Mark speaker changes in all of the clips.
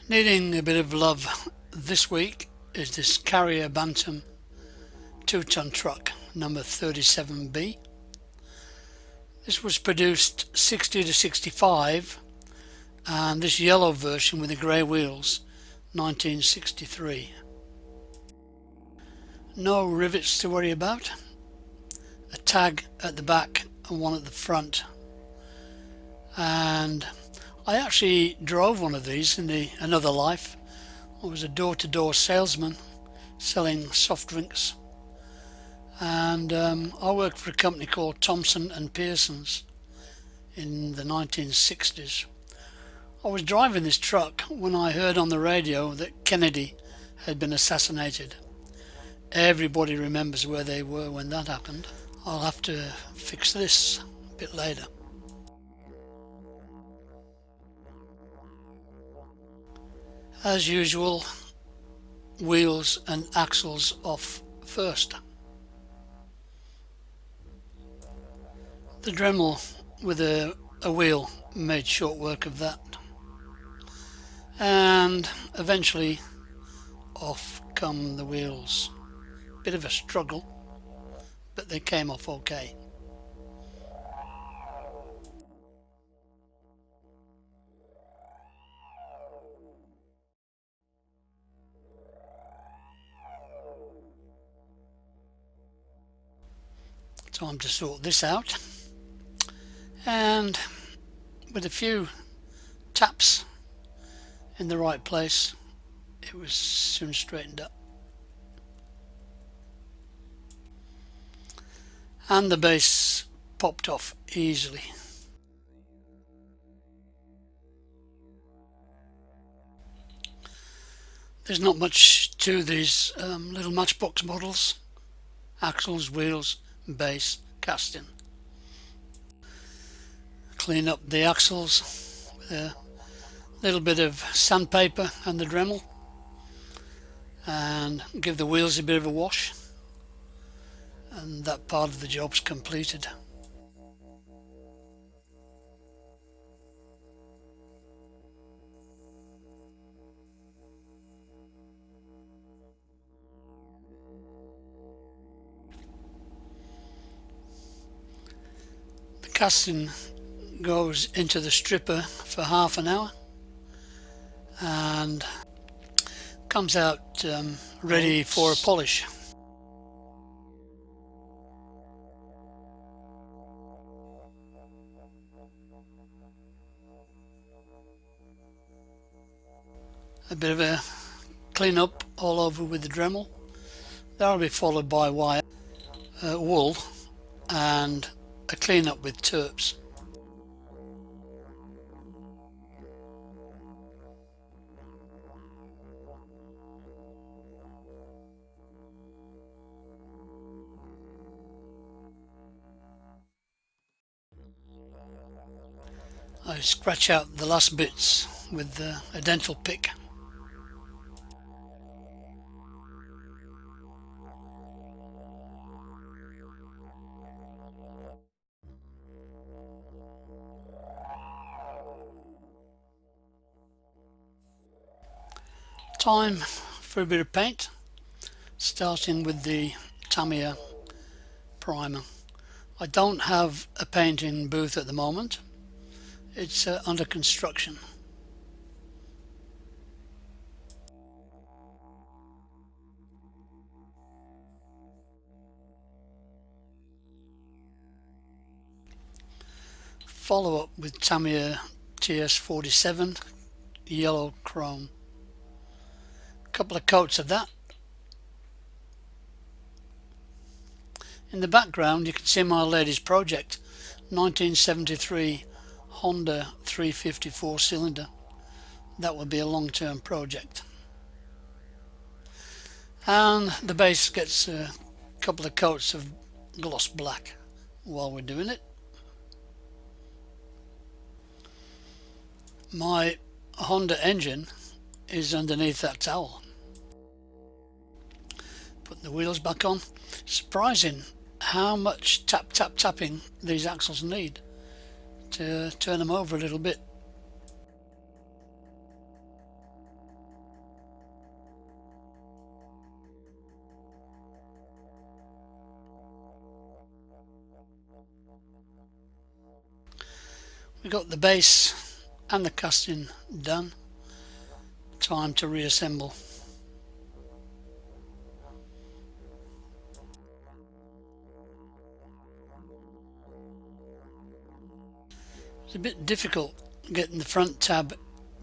Speaker 1: Needing a bit of love this week is this Karrier Bantam 2-ton truck number 37B. This was produced 60 to 65 and this yellow version with the grey wheels 1963. No rivets to worry about, a tag at the back and one at the front, and I actually drove one of these in another life. I was a door-to-door salesman selling soft drinks, and I worked for a company called Thompson and Pearson's in the 1960s. I was driving this truck when I heard on the radio that Kennedy had been assassinated. Everybody remembers where they were when that happened. I'll have to fix this a bit later. As usual, wheels and axles off first. The Dremel with a wheel made short work of that, and eventually off come the wheels. Bit of a struggle, but they came off okay. Time to sort this out, and with a few taps in the right place it was soon straightened up, and the base popped off easily. There's not much to these little Matchbox models: axles, wheels, base, casting. Clean up the axles with a little bit of sandpaper and the Dremel, and give the wheels a bit of a wash, and that part of the job's completed. Casting goes into the stripper for half an hour and comes out ready for a polish. A bit of a clean up all over with the Dremel. That'll be followed by wire, wool, and a clean up with terps. I scratch out the last bits with a dental pick. Time for a bit of paint, starting with the Tamiya primer. I don't have a painting booth at the moment, it's under construction. Follow up with Tamiya TS47 yellow chrome. Couple of coats of that. In the background you can see my latest project, 1973 Honda 354 cylinder. That will be a long-term project. And the base gets a couple of coats of gloss black while we're doing it. My Honda engine is underneath that towel. Putting the wheels back on. Surprising how much tapping these axles need to turn them over a little bit. We got the base and the casting done. Time to reassemble. It's a bit difficult getting the front tab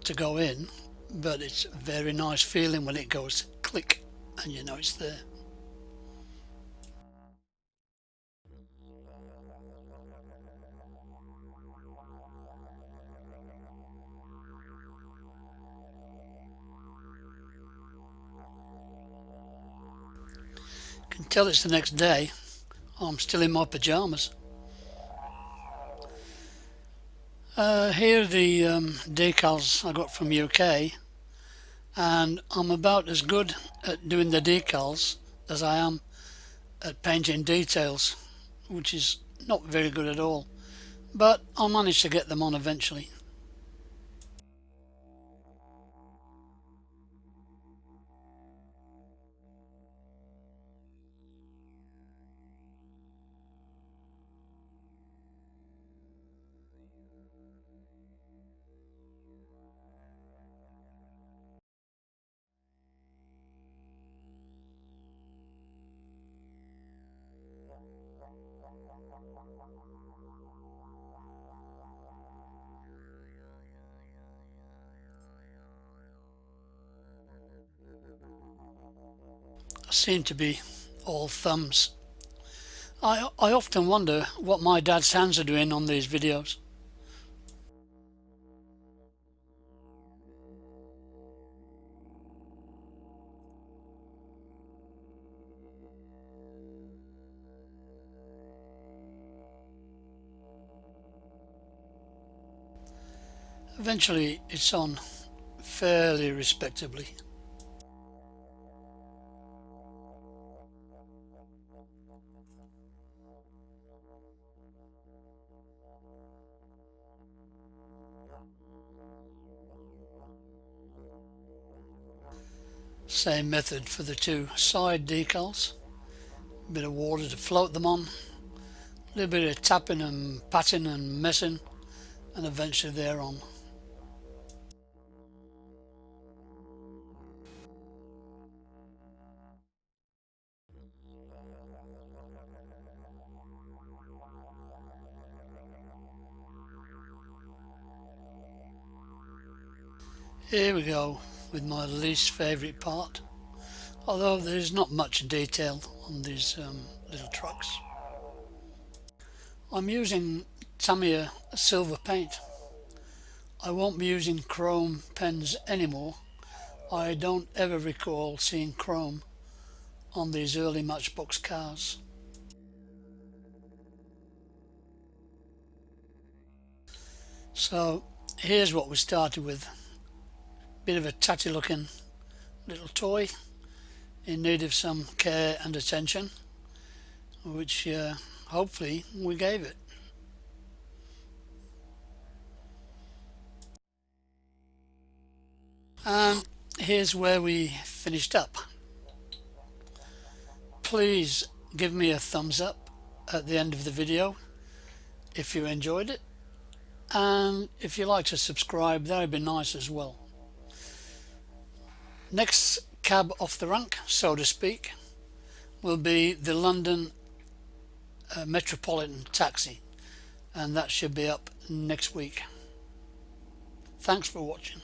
Speaker 1: to go in, but it's a very nice feeling when it goes click and you know it's there. Can tell it's the next day. I'm still in my pajamas. Here are the decals I got from UK, and I'm about as good at doing the decals as I am at painting details, which is not very good at all, but I'll manage to get them on eventually. I seem to be all thumbs. I often wonder what my dad's hands are doing on these videos. Eventually it's on fairly respectably. Same method for the two side decals. A bit of water to float them on, a little bit of tapping and patting and messing, and eventually they're on. Here we go with my least favourite part, although there's not much detail on these little trucks. I'm using Tamiya silver paint. I won't be using chrome pens anymore. I don't ever recall seeing chrome on these early Matchbox cars. So here's what we started with. Bit of a tatty looking little toy in need of some care and attention, which hopefully we gave it. And here's where we finished up. Please give me a thumbs up at the end of the video if you enjoyed it, and if you like to subscribe, that would be nice as well. Next cab off the rank, so to speak, will be the London Metropolitan Taxi, and that should be up next week. Thanks for watching.